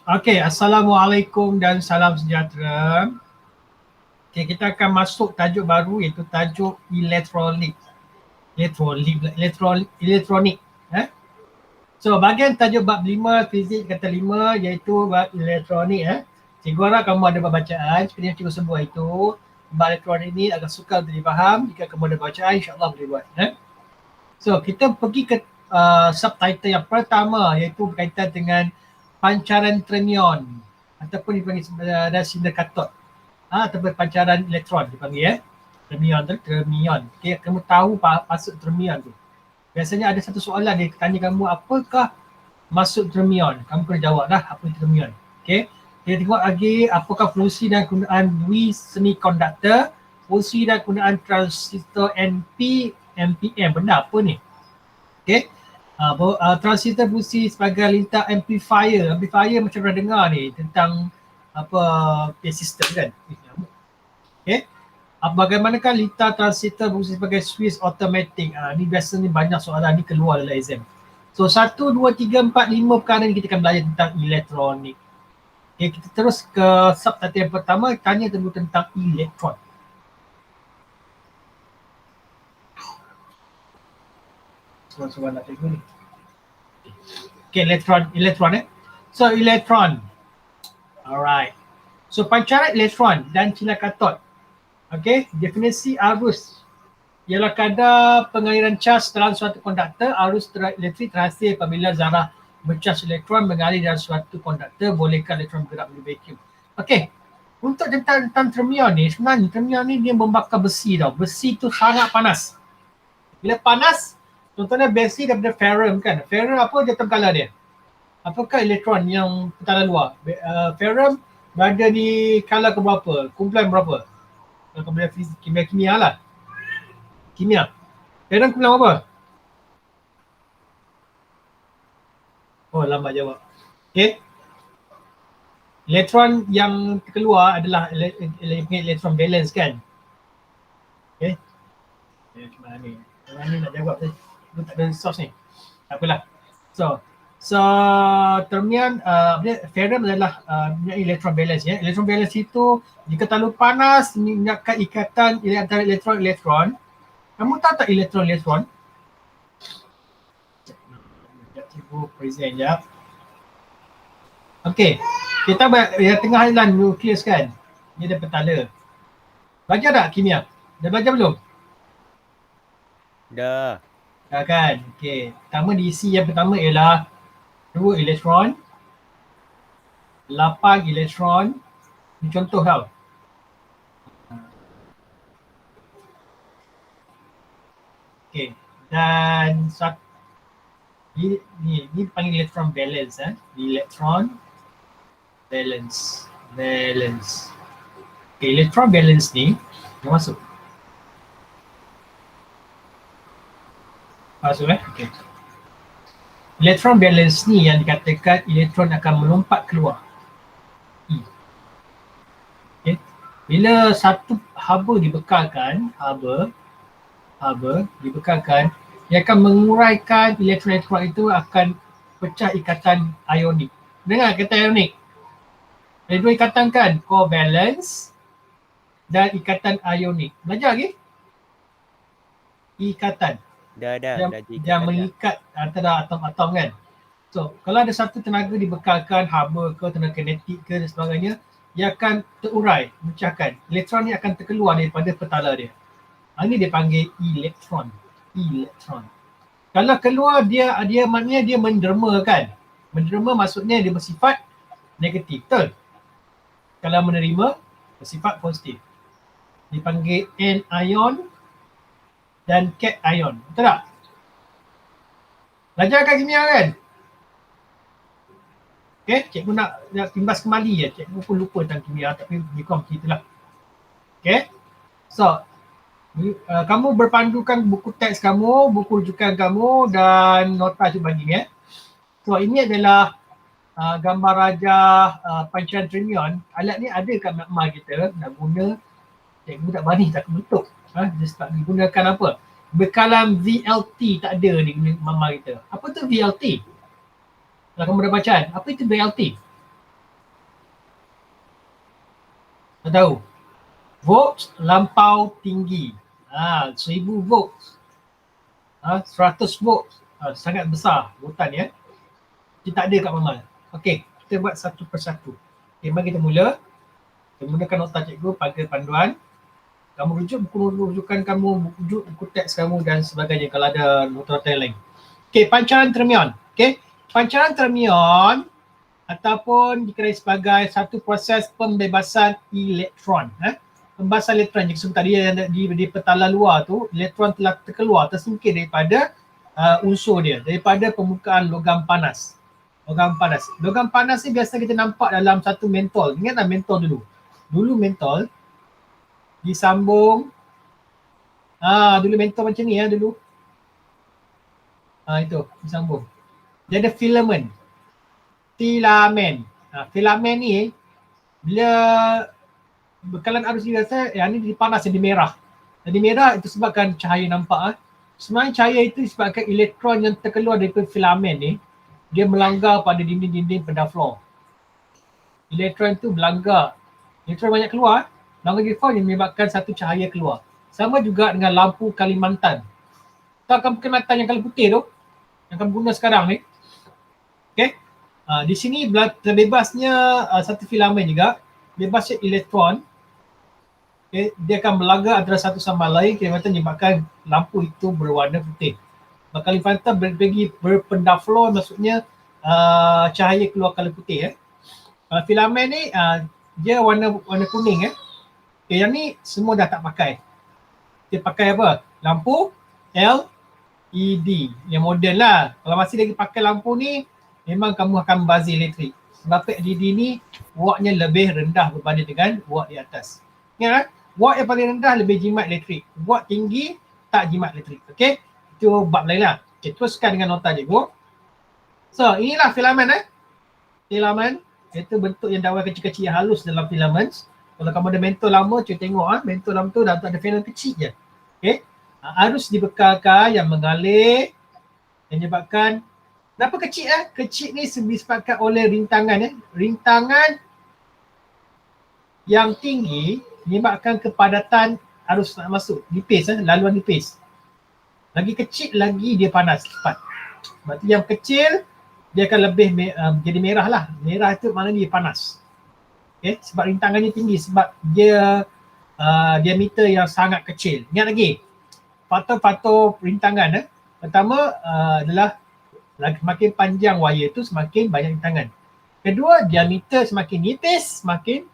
Okey, Assalamualaikum dan salam sejahtera. Okey, kita akan masuk tajuk baru iaitu tajuk elektronik. Elektronik. So, bahagian tajuk bab 5, fizik kata 5 iaitu bab elektronik. Cikgu harap kamu ada bacaan seperti yang cikgu sebut itu. Bab elektronik ni agak sukar untuk difaham. Jika kamu ada bacaan, insyaAllah boleh buat. So, kita pergi ke subtitle yang pertama iaitu berkaitan dengan pancaran fermion ataupun dipanggil sinar katot ataupun pancaran elektron dipanggil fermion. Okay, kamu tahu maksud fermion tu. Biasanya ada satu soalan dia tanya kamu apakah maksud fermion. Kamu kena jawab lah apa itu fermion. Okay. Kita tengok lagi apakah fungsi dan kegunaan dui semiconductor, fungsi dan kegunaan transistor NP, NPN. Benda apa ni? Okay. Transistor fungsi sebagai lintas amplifier. Amplifier macam pernah dengar ni tentang apa PA system kan. Okay. Bagaimanakah lintas transistor fungsi sebagai switch automatic? Ni biasanya banyak soalan ni keluar dalam exam. So 1, 2, 3, 4, 5 perkara ni kita akan belajar tentang elektronik. Okay, kita terus ke subtitle yang pertama, tanya dulu tentang elektron. Soalan nak cikgu ni. Okay, elektron. So elektron. Alright. So pancaran elektron dan sinar katot. Okay, definisi arus ialah kadar pengaliran cas dalam suatu konduktor. Arus elektrik terhasil apabila zarah bercas elektron mengalir dalam suatu konduktor, bolehkah elektron bergerak melalui vacuum. Okay, untuk tentang fermion ni, sebenarnya fermion ni dia membakar besi tau. Besi tu sangat panas. Bila panas, contohnya besi daripada ferrum kan. Ferrum apa dia color dia? Apakah elektron yang putaran luar? Ferrum berada di color ke berapa? Kumpulan berapa? Kumpulan kimia lah. Kimia. Ferrum kumpulan apa? Oh, lambat jawab. Okay. Elektron yang keluar adalah elektron valence kan. Okay. Macam mana ni nak jawab tu? Tak ada source ni. Tak apalah. So fermion, ferrum adalah elektron valence ya. Elektron valence itu jika terlalu panas menyebabkan ikatan antara elektron. Kamu tahu tak elektron? Cikgu present jap. Okey. Kita yang tengah adalah nukleus kan. Dia ada petala. Belajar tak kimia? Dah belajar belum? Dah. Dah kan? Okey. Pertama diisi yang pertama ialah 2 elektron, 8 elektron. Ini contoh tau. Okey. Dan ni panggil elektron valence elektron valence. Okay, elektron valence ni dah masuk. Okay. Elektron valence ni yang dikatakan elektron akan melompat keluar. Okay. Bila satu haba dibekalkan, dia akan menguraikan elektron itu akan pecah ikatan ionik. Dengar kata ionik? Ada 2 ikatan kan? Covalence dan ikatan ionik. Belajar lagi? Ikatan. Dah yang mengikat antara atom-atom kan. So, kalau ada satu tenaga dibekalkan, haba ke, tenaga kinetik ke dan sebagainya, dia akan terurai, memecahkan. Elektron ni akan terkeluar daripada petala dia. Ini dia panggil elektron. Kalau keluar dia maknanya dia menderma kan. Menderma maksudnya dia bersifat negatif, betul? Kalau menerima bersifat positif. Dipanggil anion dan cation. Betul tak? Belajar kat kimia kan? Okay, cikgu nak timbas kembali je. Cikgu pun lupa tentang kimia tapi lebih begitulah. Okay. So, kamu berpandukan buku teks kamu, buku rujukan kamu dan nota cikgu bagi ya. So, ini adalah gambar rajah pancaran fermion. Alat ni ada kat makmal kita, nak guna. Cikgu tak berani tak bentuk. Just tak digunakan apa? Bekalan VLT tak ada di makmal kita. Apa tu VLT? Kalau kamu dah bacaan, apa itu VLT? tahu. Volts lampau tinggi. 1000 volts. 100 volts. Sangat besar voltan ya. Dia tak ada kat manual. Okey, kita buat satu persatu. Okey, mari kita mula. Kita gunakan nota cikgu pada panduan. Kamu rujuk buku rujukan kamu, buku teks kamu dan sebagainya kalau ada nota-nota yang lain. Okey, pancaran termion. Okey, pancaran termion ataupun dikenali sebagai satu proses pembebasan elektron. Pembebasan elektron yang sebut tadi yang di petala luar tu, elektron telah terkeluar, tersingkir daripada unsur dia, daripada permukaan logam panas. Logam panas. Logam panas ni biasa kita nampak dalam satu mentol. Ingatlah mentol dulu. Dulu mentol disambung. Dulu mentol macam ni dulu. Itu disambung. Dia ada filament. Filament ni bila bekalan arus biasa, yang ni dipanas, jadi merah. Jadi merah itu sebabkan cahaya nampak. Sebenarnya cahaya itu disebabkan elektron yang terkeluar daripada filament ni, dia melanggar pada dinding-dinding pendaflor. Elektron itu melanggar. Elektron banyak keluar, langgar elektron yang menyebabkan satu cahaya keluar. Sama juga dengan lampu Kalimantan. Tahu kan Kalimantan yang kalau putih tu, yang kamu guna sekarang ni. Okay. Di sini terbebasnya satu filament juga, bebasnya elektron. Okay. Dia akan melanggar antara satu sama lain, Kalimantan menyebabkan lampu itu berwarna putih. Kalimantan bagi berpendaflor, maksudnya cahaya keluar color putih. Filament ni dia warna kuning. Okay, yang ni semua dah tak pakai. Dia pakai apa? Lampu LED yang moden lah. Kalau masih lagi pakai lampu ni, memang kamu akan membazir elektrik. Sebab LED ni wattnya lebih rendah berbanding dengan watt di atas. Ingat watt yang paling rendah lebih jimat elektrik. Watt tinggi tak jimat elektrik. Okey, itu bab lain lah. Okay, teruskan dengan nota cikgu. So, inilah filament. Filament, iaitu bentuk yang daun kecil-kecil yang halus dalam filament. Kalau kamu ada mentol lama, cuba tengok mentol lama tu dah ada filament kecil je. Okey. Arus dibekalkan yang mengalir yang menyebabkan, kenapa kecil Kecil ni disebabkan oleh rintangan Rintangan yang tinggi menyebabkan kepadatan arus nak masuk, nipis laluan nipis. Lagi kecil lagi dia panas cepat. Sebab tu yang kecil dia akan lebih jadi merah lah. Merah tu maknanya dia panas. Okay? Sebab rintangannya tinggi, sebab dia diameter yang sangat kecil. Ingat lagi, faktor-faktor rintangan pertama adalah semakin panjang wire tu semakin banyak rintangan. Kedua, diameter semakin nipis semakin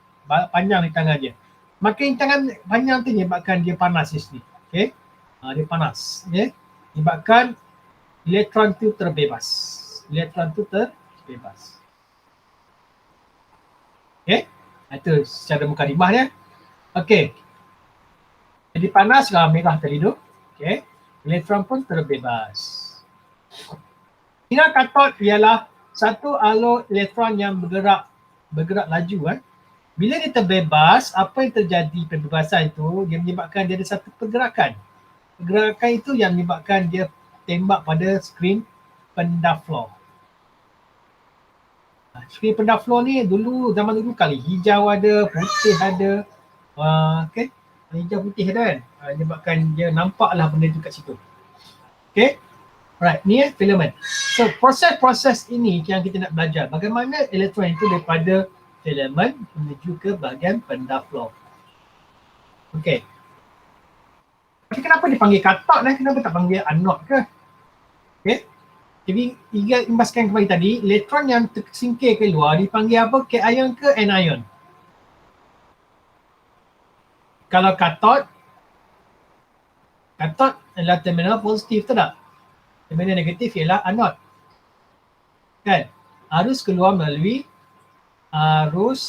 panjang rintangan dia. Makin rintangan panjang tu menyebabkan dia panas di sini. Okay? Dia panas. Okay? Menyebabkan elektron tu terbebas. Elektron tu terbebas. Okay? Itu secara mukadimah dia. Okay. Jadi panas merah tadi tu. Okay. Elektron pun terbebas. Sinar katod ialah satu alur elektron yang bergerak laju. Bila dia terbebas, apa yang terjadi perbebasan itu, dia menyebabkan dia ada satu pergerakan. Pergerakan itu yang menyebabkan dia tembak pada skrin pendaflor. Skrin pendaflor ni zaman dulu kali hijau ada, putih ada. Okay. Hijau putih ada kan. Menyebabkan dia nampaklah benda tu kat situ. Okay. Alright, ni filament. So proses-proses ini yang kita nak belajar. Bagaimana elektron itu daripada filament menuju ke bahagian pendaflor. Okay. Tapi kenapa dipanggil katod kenapa tak panggil anod ke? Okay. Jadi Iga imbaskan kembali tadi, elektron yang tersingkir keluar dipanggil apa? Cation ke anion? Kalau katod adalah terminal positif, tu tak? Terminal negatif ialah anod. Kan? Arus keluar melalui arus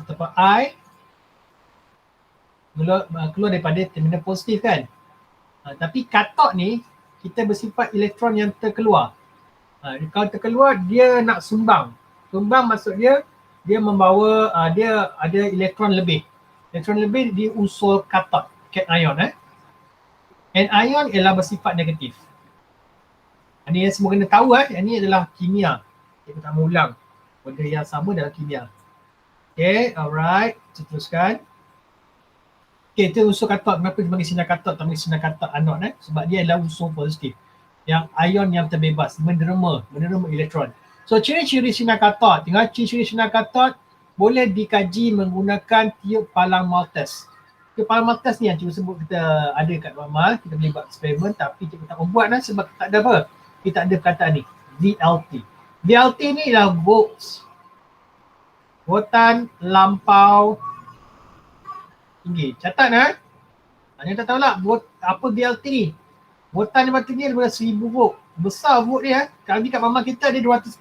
ataupun I keluar daripada terminal positif kan? Tapi katod ni kita bersifat elektron yang terkeluar. Kalau terkeluar dia nak sumbang. Sumbang maksud dia membawa dia ada elektron lebih. Elektron lebih di unsur katod, cation. Anion ialah bersifat negatif. Ini yang semua kena tahu ini adalah kimia. Kita tak mau ulang benda yang sama dalam kimia. Okay, alright. Kita teruskan. Okay, itu unsur katot. Kenapa dia panggil sinar katot, tak panggil sinar katot anod sebab dia adalah unsur positif. Yang ion yang terbebas, menerima elektron. So ciri-ciri sinar katot, tinggal ciri-ciri sinar katot boleh dikaji menggunakan tiup palang Maltese. Tiup palang Maltese ni yang cikgu sebut kita ada kat normal, kita boleh buat eksperimen tapi kita tak membuat sebab tak ada apa? Kita ada perkataan ni, VLT. VLT ni ialah volts, voltan lampau tinggi. Catat Yang tak tahu lah apa VLT ni. Voltan yang tinggi daripada 1000 volt. Besar volt dia. Kalau ni kat mama kita dia 230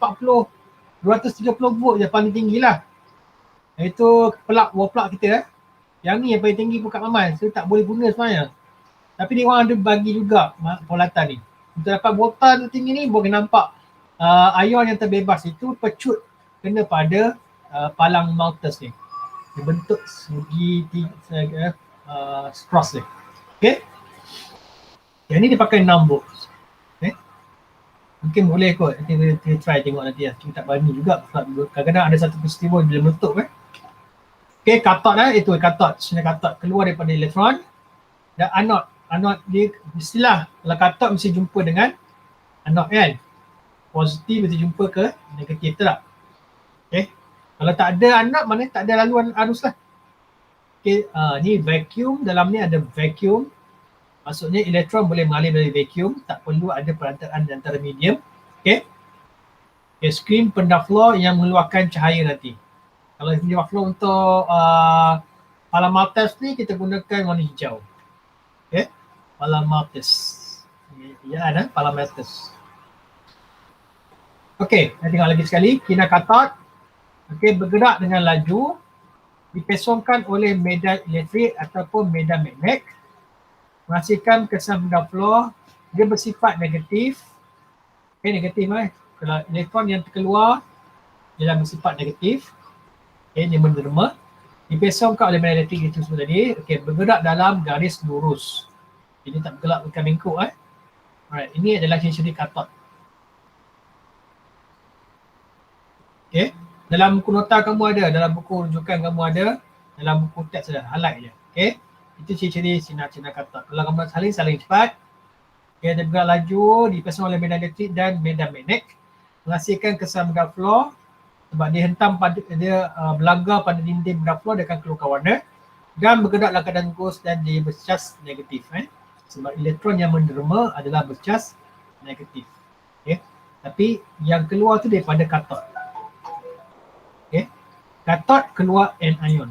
volt je paling tinggi lah. Itu wall plug kita Yang ni yang paling tinggi pun kat mama. So tak boleh guna sebenarnya. Tapi dia orang ada bagi juga peralatan ni. Untuk dapat voltan tinggi ni boleh nampak ion yang terbebas itu pecut kena pada palang Maltese ni. Dibentuk segi cross ni. Okay. Yang ni dia pakai 6 volt. Okay. Mungkin boleh kot. Nanti kita try tengok nanti lah. Kita tak berani juga. Kadang-kadang ada satu peristiwa bila meletup Okay, katot itu katot. Sinar katot keluar daripada elektron. Dan anod. Anod dia mestilah kalau katot mesti jumpa dengan anod kan. Positif mesti jumpa ke negatif tak? Okay. Kalau tak ada anod mana tak ada laluan arus lah. Okay, ni vacuum. Dalam ni ada vacuum. Maksudnya elektron boleh mengalir dari vacuum. Tak perlu ada perantaraan antara medium. Okay. Okay, screen pendaf floor yang mengeluarkan cahaya nanti. Kalau pendaf floor untuk palang Maltese ni kita gunakan warna hijau. Okay. Palang Maltese. Ya, palang Maltese. Okay, kita tengok lagi sekali. Kinar katot. Okay, bergerak dengan laju. Dipesongkan oleh medan elektrik ataupun medan magnet. Menghasilkan kesan pendaf floor. Dia bersifat negatif. Okay, negatif Kalau elektron yang terkeluar dia bersifat negatif. Okay, dia menerima. Dipesongkan oleh medan elektrik itu semua tadi. Okay, bergerak dalam garis lurus. Jadi tak bergerak bukan bengkok Alright, ini adalah ciri-ciri katot. Okay. Dalam buku nota kamu ada, dalam buku rujukan kamu ada, dalam buku teks ada, highlight je. Okay. Itu ciri-ciri sinar-sinar katot. Kalau kamu saling cepat, okay, dia bergerak laju, dipasang oleh medan elektrik dan medan magnet, menghasilkan kesan pendaf floor. Sebab dia hentam pada, dia berlanggar pada dinding pendaf floor, dia akan keluarkan warna. Dan bergerak dalam keadaan ghost dan dia bercas negatif. Sebab elektron yang menerima adalah bercas negatif. Okay. Tapi yang keluar tu daripada katot. Okay. Katot keluar anion.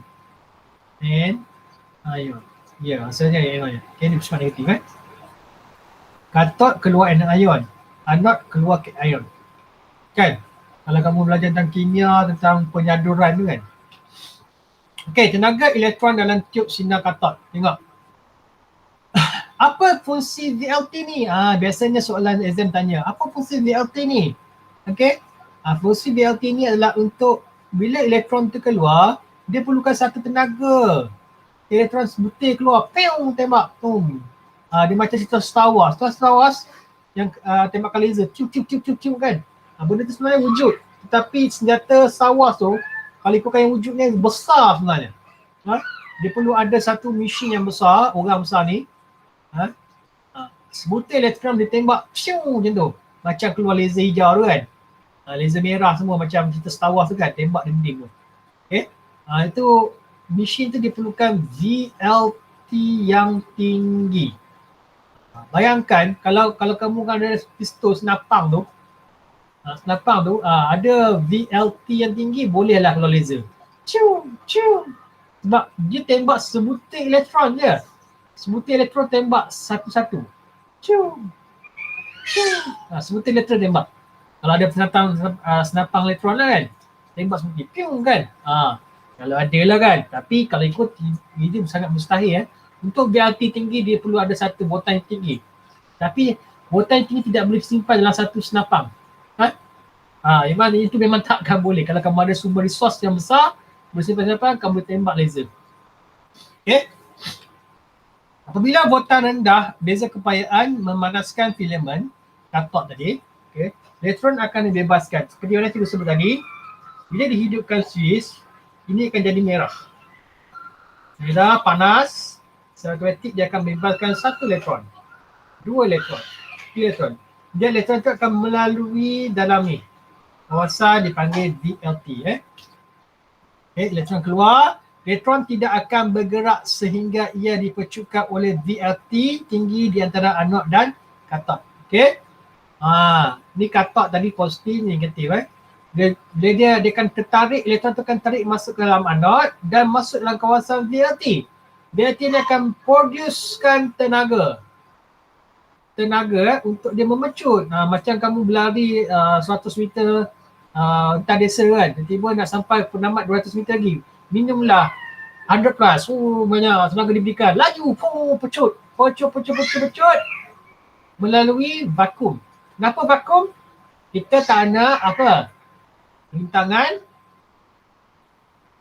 Anion. Ya, maksudnya anion. Okay, ini bersifat negatif Katot keluar anion. Anod keluar cation. Kan? Kalau kamu belajar tentang kimia, tentang penyaduran tu kan. Okay, tenaga elektron dalam tiup sinar katot. Tengok. Apa fungsi VLT ni? Biasanya soalan exam tanya, apa fungsi VLT ni? Okay. Fungsi VLT ni adalah untuk bila elektron tu keluar, dia perlukan satu tenaga. Elektron sebutir keluar, peung, tembak, boom. Dia macam cerita Star Wars. Star Wars yang tembakan laser, ciup kan. Benda tu sebenarnya wujud. Tetapi senjata Star Wars tu, kalau ikutkan yang wujudnya besar sebenarnya. Dia perlu ada satu mesin yang besar, orang besar ni. Sebutir elektron ditembak, piu macam tu. Macam keluar laser hijau tu kan. Laser merah semua macam cerita Star Wars tu kan, tembak dinding tu. Okay. Itu mesin tu diperlukan VLT yang tinggi. Bayangkan kalau kamu kan ada pistol senapang tu, ada VLT yang tinggi, bolehlah keluar laser. Cium. Sebab dia tembak sebutir elektron je. Sebutir elektron tembak satu-satu. Cium. Sebutir elektron tembak. Kalau ada senapang elektron lah kan, tembak sebutir. Piung kan. Kalau ada lah kan. Tapi kalau ikut, itu sangat mustahil Untuk VLT tinggi, dia perlu ada satu voltan yang tinggi. Tapi voltan yang tinggi tidak boleh disimpan dalam satu senapang. Itu memang takkan boleh. Kalau kamu ada sumber resource yang besar, bersimpan senapang, kamu boleh tembak laser. Okay. Apabila voltan rendah, beza kepayaan memanaskan filamen katot tadi. Okay. Elektron akan dibebaskan. Seperti yang kita sebut tadi, bila dihidupkan switch, ini akan jadi merah. Merah, panas. secara automatik dia akan bebaskan 1 elektron, 2 elektron, 3 elektron. Dia elektron itu akan melalui dalam ni, kawasan dipanggil VLT. Elektron keluar, elektron tidak akan bergerak sehingga ia dipercutkan oleh VLT tinggi di antara anod dan katot. Okey. Ni katot tadi positif, ni negatif. Dia akan tertarik, elektron tu akan tarik masuk ke dalam anod dan masuk dalam kawasan VLT. VLT ni akan producekan tenaga untuk dia memecut. Macam kamu berlari 100 meter entah desa kan, tiba-tiba nak sampai penamat 200 meter lagi, minumlah 100 plus, banyak tenaga diberikan, laju, pecut melalui vakum. Kenapa vakum? Kita tak nak apa? Rintangan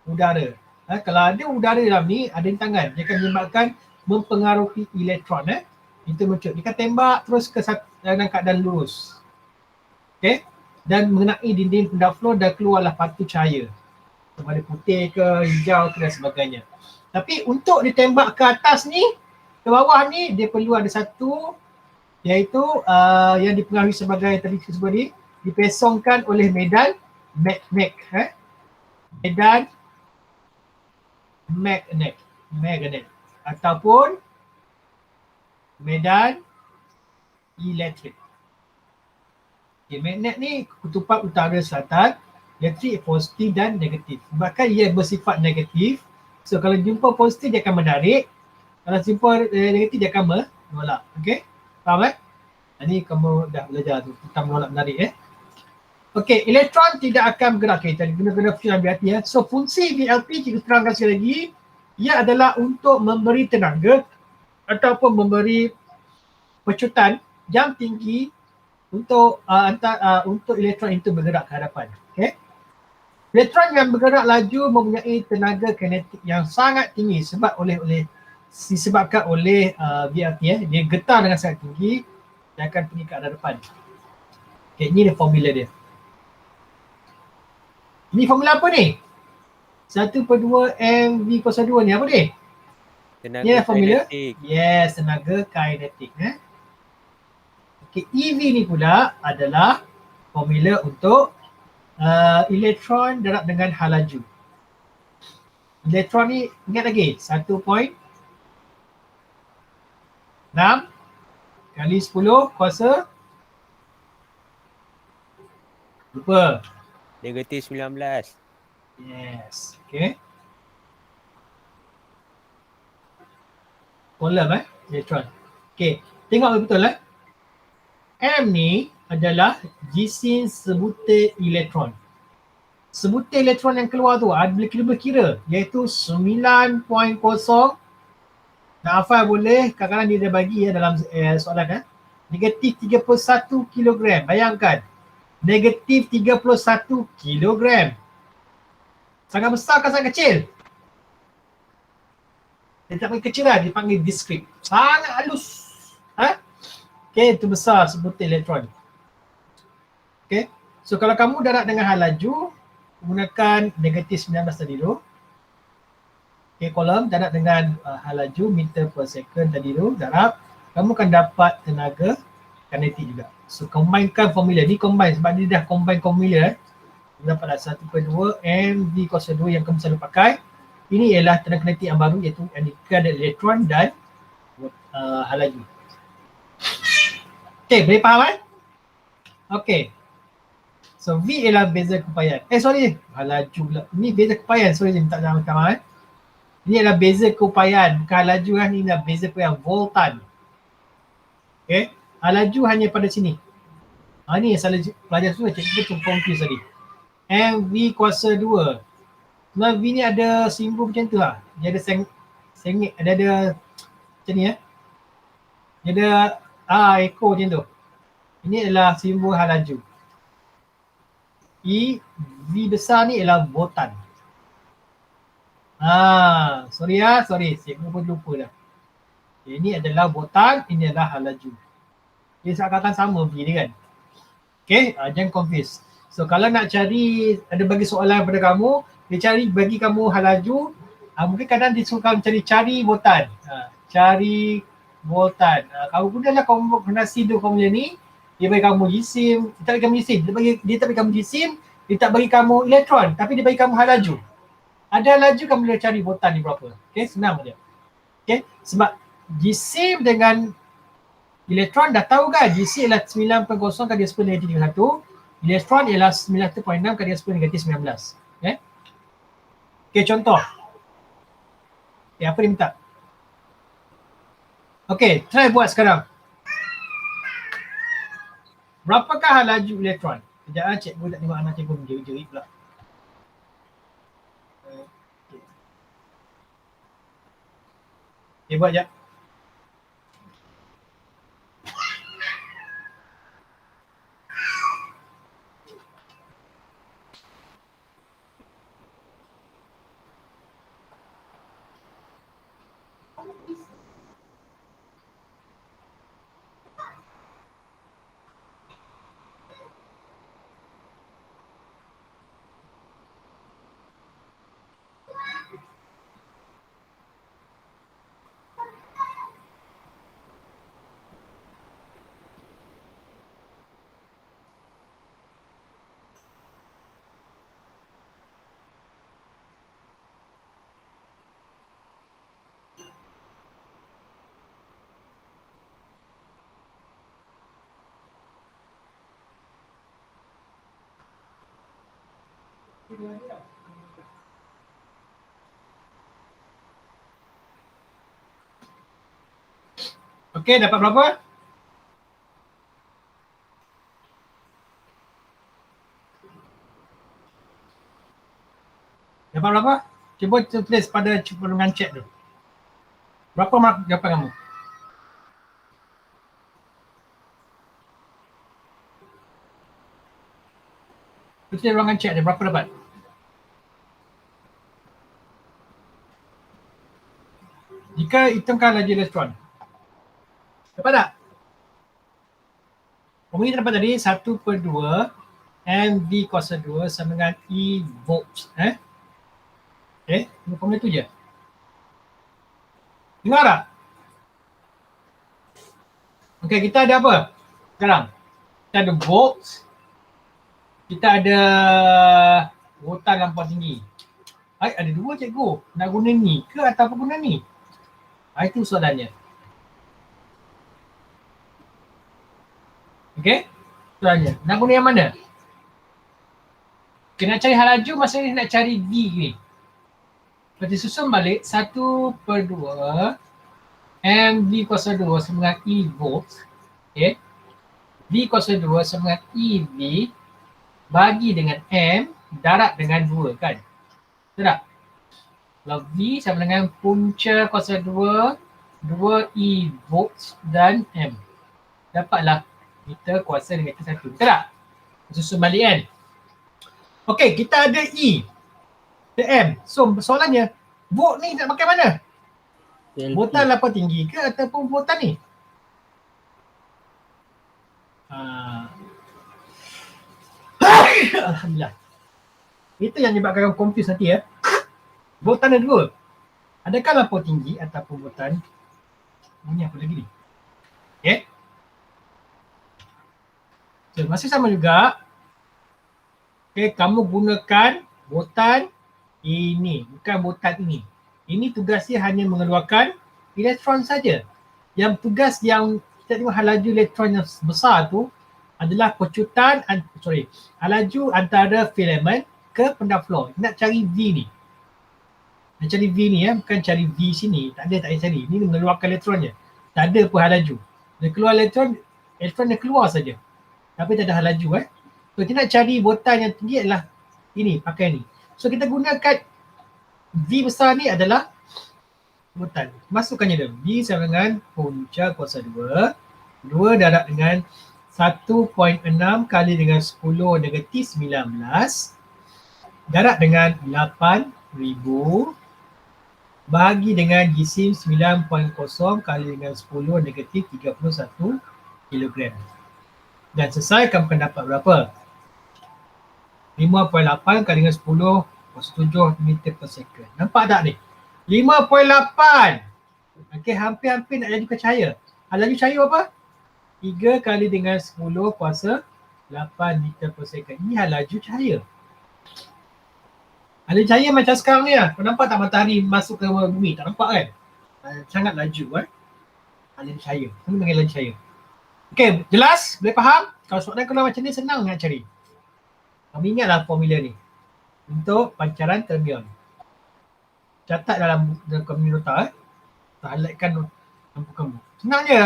udara. Kalau ada udara dalam ni, ada rintangan, dia akan menyebabkan mempengaruhi elektron. Itu mecut. Dia akan tembak terus ke dalam keadaan lurus. Okay? Dan mengenai dinding pendap floor dan keluarlah patu cahaya. Sama ada putih ke, hijau ke dan sebagainya. Tapi untuk ditembak ke atas ni, ke bawah ni, dia perlu ada satu, iaitu yang dipengaruhi sebagai tadi sebut ni, dipesongkan oleh medan medan magnet ataupun medan elektrik. Magnet ni kutupan utara selatan, elektrik positif dan negatif. Sebabkan ia bersifat negatif, so kalau jumpa positif dia akan menarik, kalau jumpa negatif dia akan menolak. Okey? Faham Ini kamu dah belajar tu tentang menolak menarik. Okey, elektron tidak akan bergerak. Kita guna fungsi ambil hati. So fungsi VLT kita terangkan sekali lagi, ia adalah untuk memberi tenaga ataupun memberi pecutan yang tinggi untuk untuk elektron itu bergerak ke hadapan. Okey. Elektron yang bergerak laju mempunyai tenaga kinetik yang sangat tinggi disebabkan oleh VLT. Dia getar dengan sangat tinggi dan akan pergi ke arah depan. Okey, ini dia formula dia. Ni formula apa ni? 1/2 mv kuasa 2 ni apa ni? Tenaga formula? kinetik. Yes, tenaga kinetik. Okay, EV ni pula adalah formula untuk elektron darab dengan hal laju. Elektron ni ingat lagi 1.6 kali 10 kuasa lupa. Negatif 19. Yes, okay. Kolom elektron. Okay, tengok betul M ni adalah jisim sebutir elektron. Sebutir elektron yang keluar tu boleh kira-kira, iaitu 9.0. Nak hafal boleh, kadang-kadang dia dah bagi dalam soalan negatif 31 kilogram. Bayangkan, negatif 31 kilogram. Sangat besar ke sangat kecil? Dia tak panggil kecil lah, dia panggil diskrit. Sangat halus. Okay, itu besar sebutir elektron. Okay, so kalau kamu darab dengan hal laju, gunakan negatif 19 tadi tu. Okay, kolom darab dengan hal laju, meter per second tadi tu, darab. Kamu akan dapat tenaga kinetik juga. So combinekan formula ni, combine sebab dia dah combine formula. Dapatlah 1/2 mv kuasa 2 yang kamu selalu pakai. Ini ialah tenaga kinetik yang baru, iaitu yang dikira elektron dan hal laju. Okay, boleh faham Okay. So V ialah beza keupayaan. Hal laju pula. Ini beza keupayaan, minta maaf. Ini adalah beza keupayaan, bukan hal laju Ini adalah beza keupayaan, voltan. Okay. Hal laju hanya pada sini. Ni yang salah pelajar semua, cikgu confuse tadi. MV kuasa 2. Sebenarnya V ni ada simbol macam tu lah. Dia ada sengit, ada macam ni Dia ada ekor macam tu. Ini adalah simbol hal laju. V besar ni ialah voltan. Sorry. Cikgu pun lupa dah. Ini adalah voltan, ini adalah hal laju. Dia seakan-akan sama V ni kan. Okay, jangan confuse. So kalau nak cari, ada bagi soalan pada kamu, dia bagi kamu hal laju, mungkin kadang dia suruh kamu cari voltan. cari voltan. Kamu gunalah kombinasi dua formula ni. Dia bagi kamu jisim, dia tak bagi kamu jisim, dia tak bagi kamu jisim, dia tak bagi kamu elektron, tapi dia bagi kamu hal laju. Ada laju kamu boleh cari voltan ni berapa. Okay, senang je. Okay, sebab jisim dengan elektron dah tahu kan, jisim ialah 9.0 kali 10 negatif 1, elektron ialah 9.6 kali 10 negatif 19. Okay, okay contoh. Okay, apa dia minta? Okay, try buat sekarang. Berapakah laju elektron? Sekejap cikgu tak tengok anak cikgu menjerit-jerit pula. Okay, buat sekejap. Okay, dapat berapa? Dapat berapa? Cuba tulis pada perlenggan chat tu. Berapa mark jawapan kamu? Tulis perlenggan chat dia, berapa dapat? Jika hitungkan laju elektron. Dapat tak? Formula kita dapat tadi 1/2 mv kuasa 2 sama dengan E volts. Okay, formula tu je. Dengar tak? Okay, kita ada apa sekarang? Kita ada volts. Kita ada voltan lampau tinggi. Ada dua cikgu. Nak guna ni ke atau guna ni? Itu soalannya. Okay, soalannya. Nak guna yang mana? Okay, nak cari hal laju, masa ni nak cari V ni. Berarti susun balik 1/2 mv kuasa 2 sama dengan E volts. Okay. V kuasa 2 sama dengan EV bagi dengan M darab dengan 2 kan. Betul tak? Kalau V sama dengan punca kuasa 2 2E volts dan M. Dapatlah kita kuasa negatif 1. Betul tak? Susun balik kan. Okay, kita ada E. Ada M. So soalannya, volt ni nak pakai mana? Voltan lampau tinggi ke ataupun voltan ni? Alhamdulillah. Itu yang menyebabkan kamu confuse nanti ya. Voltan ada dua. Adakah lampau tinggi ataupun voltan? Ini apa lagi ni? Okay. So, masih sama juga. Okay, kamu gunakan voltan ini, bukan voltan ini. Ini tugasnya hanya mengeluarkan elektron saja. Yang tugas yang kita tengok hal laju elektron yang besar tu adalah pecutan, hal laju antara filament ke pendaflor. Nak cari V ni. Nak cari V ni ya, bukan cari V sini. Tak ada cari. Ini mengeluarkan elektronnya. Tak ada pun hal laju. Dia keluar elektron dia keluar saja. Tapi tak ada hal laju So kita nak cari voltan yang tinggi adalah ini, pakai ni. So kita gunakan V besar ni adalah voltan. Masukkannya dia. V sama dengan punca kuasa 2. 2 darab dengan 1.6 kali dengan 10 negatif 19. Darab dengan 8,000 bahagi dengan jisim 9.0 kali dengan 10 negatif 31 kilogram. Dan selesai kamu akan dapat berapa? 5.8 kali dengan 10 7 meter per second. Nampak tak ni? 5.8 Okey, hampir-hampir nak laju ke cahaya. Laju cahaya apa? 3 kali dengan 10 kuasa 8 meter per second. Ini laju cahaya. Laju cahaya macam sekarang ni lah. Kau nampak tak matahari masuk ke bumi? Tak nampak kan? Sangat laju kan? Laju cahaya. Ini panggil laju cahaya. Okey, jelas? Boleh faham? Kalau soalan kalau macam ni senang nak cari. Kamu ingatlah formula ni. Untuk pancaran terbion. Catat dalam komputer nota. Tak highlightkan lampu kamu. Senang je.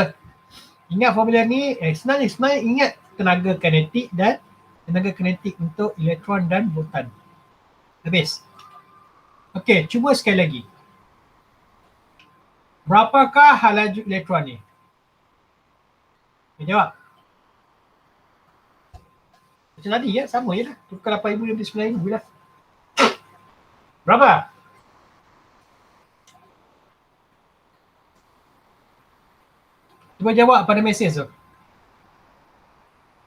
Ingat formula ni, senang ingat tenaga kinetik dan tenaga kinetik untuk elektron dan botan. Habis. Okey, cuba sekali lagi. Berapakah laju elektron ni? Okay, jawab. Macam tadi ya, sama je lah. Tukar 8,000 lebih 9,000 lah. Berapa? Cuba jawab pada mesej tu.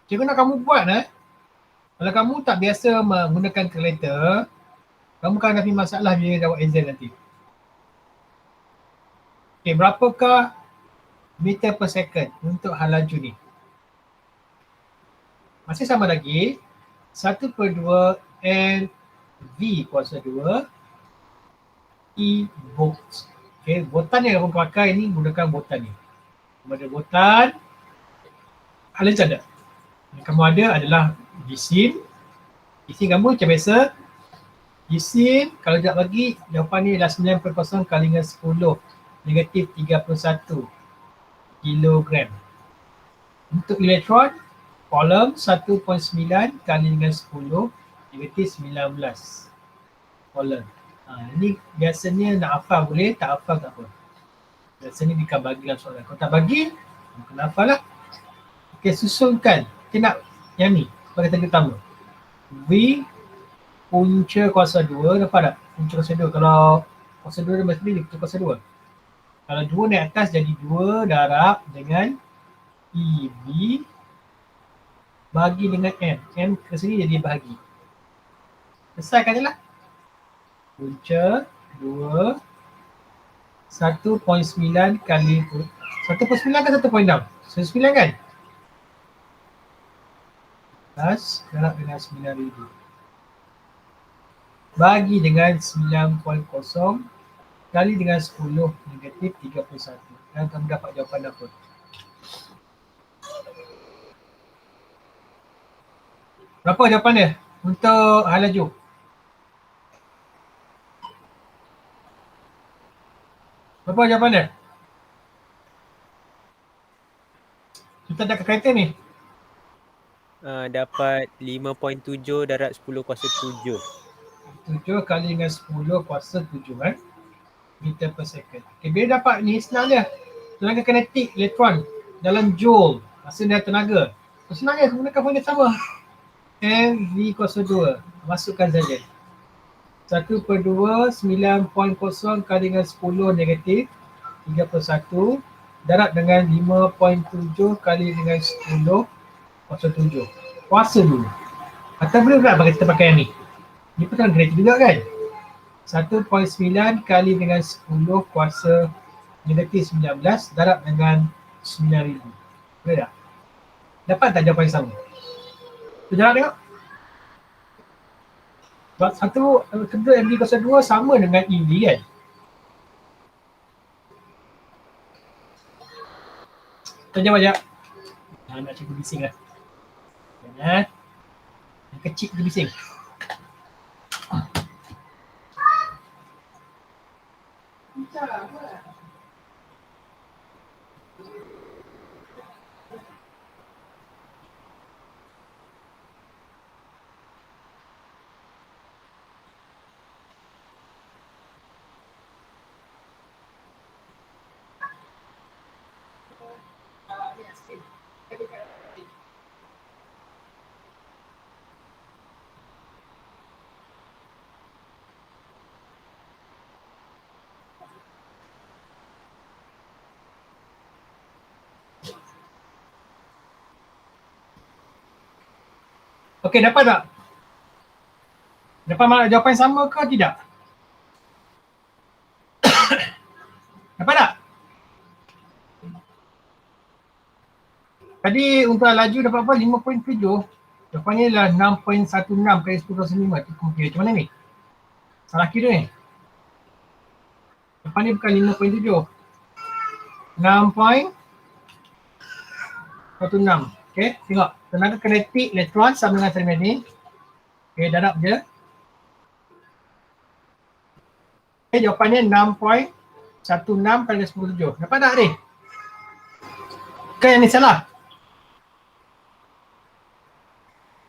Cikgu nak kamu buat kalau kamu tak biasa menggunakan kalkulator, kamu akan ada masalah bila jawab exam nanti. Okay, berapakah meter per second untuk hal laju ni? Masih sama lagi, 1/2 LV kuasa 2 E volt. Okay, botan yang kamu pakai ni gunakan botan ni. Kamu ada botan, ada tak ada? Yang kamu ada adalah gisim. Gisim kamu macam biasa. Gisim, kalau tak bagi, jawapan ni adalah 9.0 kali dengan 10 negatif 31 kilogram. Untuk elektron, kolom 1.9 kali dengan 10 negatif 19 kolom. Ini biasanya nak hafal boleh, tak hafal tak apa. Biasanya dia akan bagi dalam soalan. Kalau tak bagi, kena hafal lah. Okay, susunkan. Kita nak yang ni sebagai tanda utama. V punca kuasa 2, dapat tak? Punca kuasa 2. Kalau kuasa 2 dia mesti dia punca kuasa 2. Kalau 2 naik atas jadi 2 darab dengan EV bagi dengan M. M ke sini jadi bahagi. Selesaikan je lah. Punca 2 1.9 kali 1.9 ke 1.6? 1.9 kan? Atas darab dengan 9,000. Bagi dengan 9.0 kali dengan 10 negatif 31. Dan kamu dapat jawapan apa? Berapa jawapan dia untuk hal laju? Berapa jawapan dia? Kita dah kereta ni. Dapat 5.7 darab 10 kuasa 7. 7 kali dengan 10 kuasa 7 meter per second. Okay, bila dapat ni senang dia. Tenaga kinetik elektron dalam joule. Masa dia tenaga. So, senang dia gunakan formula sama. MV kuasa 2. Masukkan saja. 1/2 9.0 kali dengan 10 negatif 31 darab dengan 5.7 kali dengan 10 kuasa 7. Kuasa dulu. Atau boleh pula bagi kita pakai yang ni. Ni pun kan kreatif juga kan. 1.9 kali dengan 10 kuasa negatif 19 darab dengan 9,000. Boleh tak? Dapat tak jawapan yang sama? Kita jalan tengok. Sebab kedua MV kuasa 2 sama dengan EV kan. Kita jawab sekejap. Nak cikgu bising lah. Yang kecil tu bising. Okey, dapat tak? Dapat jawapan sama ke tidak? Dapat tak? Tadi untuk laju dapat apa? 5.7. Jawapannya ialah 6.16 kali 10 kuasa 5. Macam mana ni? Salah kira ni. Jawapan ni bukan 5.7. 6.16. Okay, tengok. Tenaga kinetik elektron sama dengan termagnetik. Okay, darab je. Okay, jawapannya 6.16 kali 10 7. Dapat tak ni? Kan yang ni salah?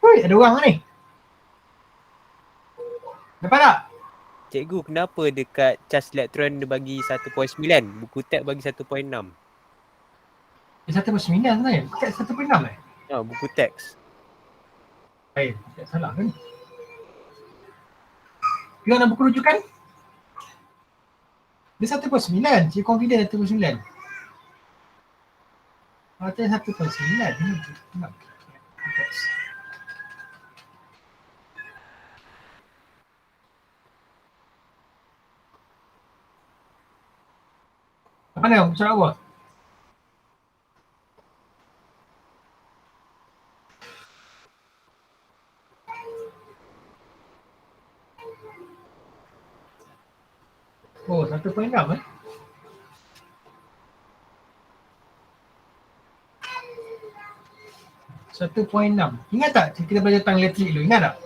Hui, ada orang ni. Dapat tak? Cikgu, kenapa dekat cas elektron dia bagi 1.9, buku tab bagi 1.6? Dia 1.9 sebenarnya. Bukan 1.6 eh? Buku teks. Tak salah kan? Tengok dalam buku rujukan. Dia 1.9. Cik confident 1.9. Kalau dia 1.9. Tengok. Mana soalan apa? Oh, 1.6 eh? .6. Ingat tak kita belajar tentang elektrik dulu? Ingat tak?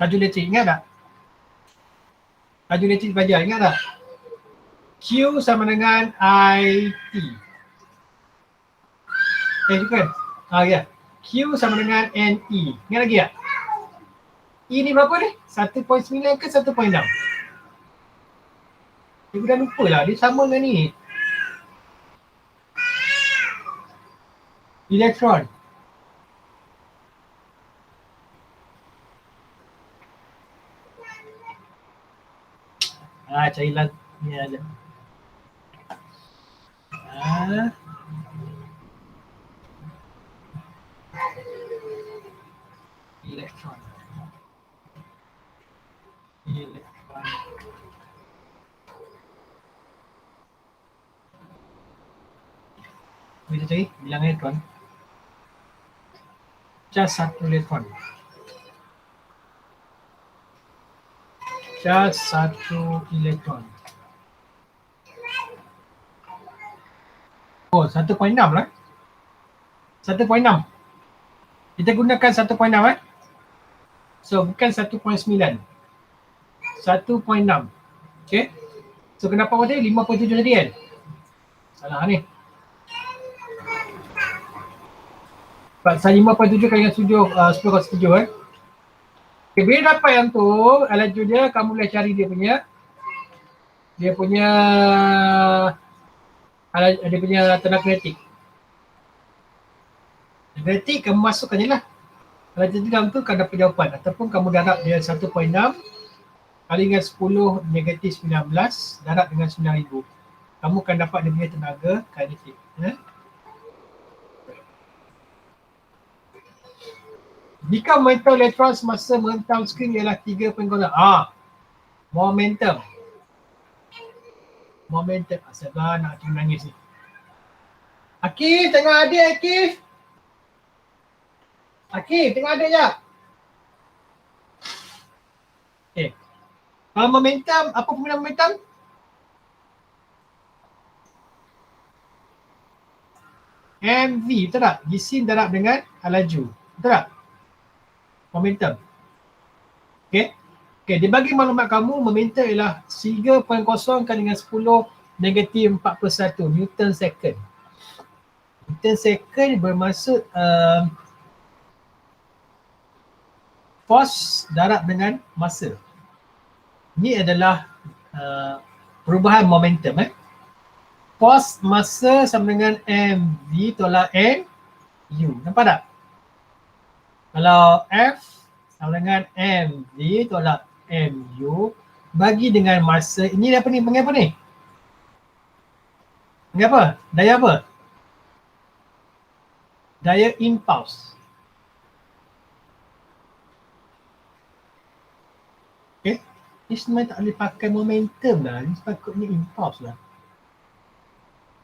Laju elektrik, ingat tak? Laju elektrik belajar, ingat tak? Q sama dengan IT. Bukan? Ya. Q sama dengan NE. Ingat lagi tak? E ni berapa ni? 1.9 ke 1.6? Cikgu dah lupa lah. Dia sama dengan ni. Elektron. Carilah ni aja. Elektron. Elektron. Kita cari bilangan elektron. Cas 1 elektron. Cas 1 elektron. Oh, 1.6 lah. 1.6. Kita gunakan 1.6 eh. So, bukan 1.9. 1.6. Okay. So, kenapa apa tadi? 5.7 tadi kan? Salah ni. Saya 5.7 kali dengan 10/7 eh. Okay, bila dapat yang tu, laju dia, kamu boleh cari dia punya tenaga kinetik. Kinetik kamu masukkan je lah. Kalau jadi dalam tu kamu dapat jawapan. Ataupun kamu darab dia 1.6 kali dengan 10 negatif 19 darab dengan 9,000. Kamu akan dapat dia punya tenaga kinetik. Jika momentum elektron semasa menghentam skrin ialah 3.0. Momentum. Momentum. Asalah nak Akif nangis ni. Akif, tengok adik Akif. Akif, tengok adik je. Okay. Kalau momentum, apa peminat momentum? MV, betul tak? Gisim darab dengan laju. Betul tak? Momentum. Okay. Okay, dia bagi maklumat kamu, momentum ialah 3.0 kali dengan 10 negatif 41 Newton second. Newton second bermaksud force darab dengan masa. Ini adalah perubahan momentum. Force masa sama dengan mv tolak n u. Nampak tak? Kalau F sama dengan mv tolak mu bagi dengan masa, ini apa ni? Panggil apa ni? Panggil apa? Daya apa? Daya impulse. Okay. Ni sebenarnya tak boleh pakai momentum lah. Ni sepatutnya impulse lah.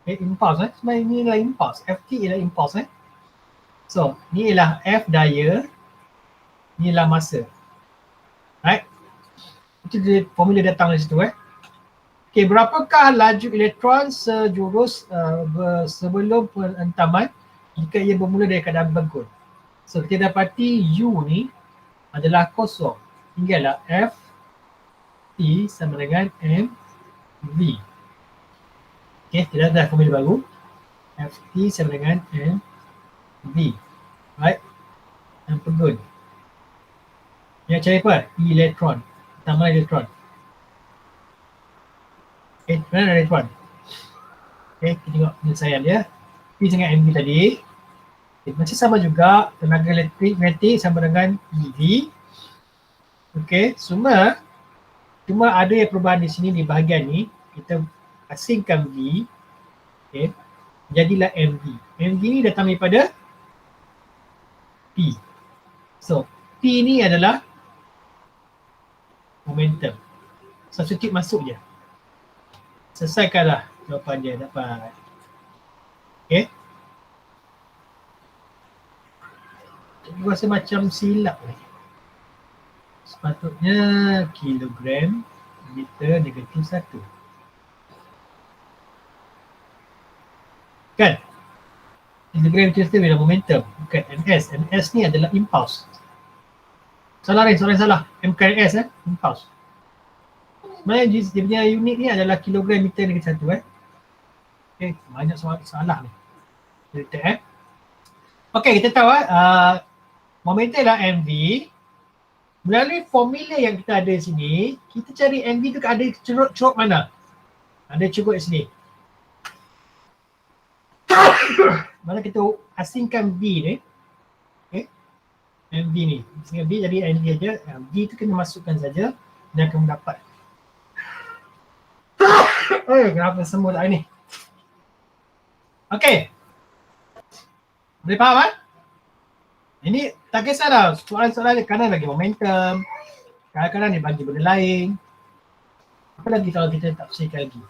Impulse sebenarnya ini ialah impulse. Ft ialah impulse So, ni ialah F daya, ni ialah masa. Right? Itu dia, formula datang dari situ Okay, berapakah laju elektron sejurus sebelum pengentaman jika ia bermula dari keadaan bengkul? So, kita dapati U ni adalah kosong. Tinggallah F T sama dengan M V. Okay, kita dah formula baru. F T sama dengan M V. Right? Yang pegun. Yang cari apa? Elektron. Tambah elektron. Okay, mana elektron? Okay, kita tengok penyelesaian dia. P dengan MV tadi. Okay, macam sama juga tenaga elektrik magnetik sama dengan EV. Okay, cuma ada yang perubahan di sini di bahagian ni. Kita asingkan V. Okay, jadilah MV. MV ni datang daripada P. So, P ni adalah momentum. Substitute masuk je. Selesaikanlah jawapan dia dapat. Okay. Aku rasa macam silap ni. Sepatutnya kilogram meter negatif 1. Kan? Kilogram meter negatif adalah momentum. Bukan NS. NS ni adalah impulse. Salah Rin, soalan salah. MKS impulse. Sebenarnya dia punya unit ni adalah kilogram meter negatif 1 Okay, banyak soalan salah ni. Kita Okay, kita tahu momentum adalah MV. Melalui formula yang kita ada di sini, kita cari MV tu ada curug mana? Ada curug di sini. Mana kita asingkan V ni. Okay. MV ni. Asingkan V jadi MV aja. V tu kena masukkan saja dan akan mendapat. Kenapa semua tak ni? Okay. Boleh faham Ini tak kisahlah soalan-soalan kadang bagi momentum, kadang-kadang dia bagi benda lain. Apa lagi kalau kita tak bersihkan lagi?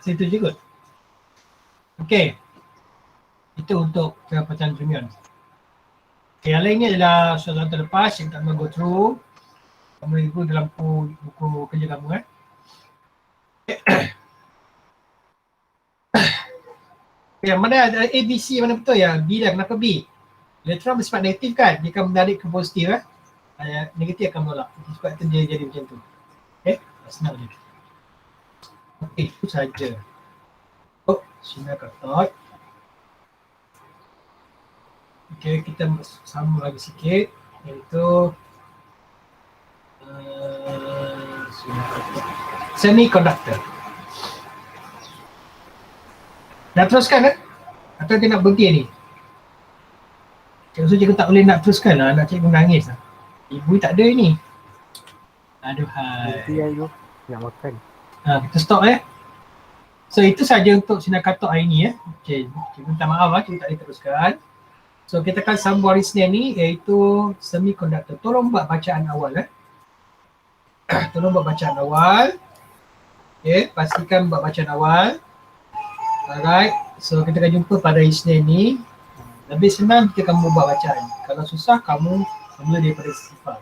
Situ juga. Okay. Itu untuk pendapatan fermion. Okay, yang lain ni adalah soalan terlepas yang tak mahu go through. Kamu ikut dalam buku kerja kamu Yang mana ada A, B, C mana betul ya? B lah, kenapa B? Elektron bersifat negatif kan? Dia akan menarik ke positif negatif akan menolak. Sebab itu dia jadi macam tu. Okay, senang je. Okay, itu saja. Sinar katot. Okay, kita sambung lagi sikit. Iaitu semiconductor. Nak teruskan Atau dia nak berhenti ni? Cikgu tak boleh nak teruskan lah, nak cikgu nangis lah. Ibu tak ada ni. Aduhai. Berhenti lah ibu, nak makan. Kita stop So itu saja untuk sinar katot hari ni Okay, cikgu minta maaf cikgu tak boleh teruskan. So kita akan sambung hari Senin ni iaitu semiconductor. Tolong buat bacaan awal Tolong buat bacaan awal. Okay, pastikan buat bacaan awal. Alright, so kita akan jumpa pada Isnin ni. Lebih senang kita kamu buat bacaan. Kalau susah kamu mula daripada sifar.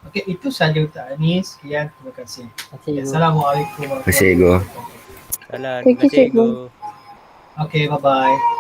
Okay, itu sahaja untuk hari ni. Sekian, terima kasih. Assalamualaikum warahmatullahi wabarakatuh. Salam. Terima kasih cikgu. Okay, bye-bye.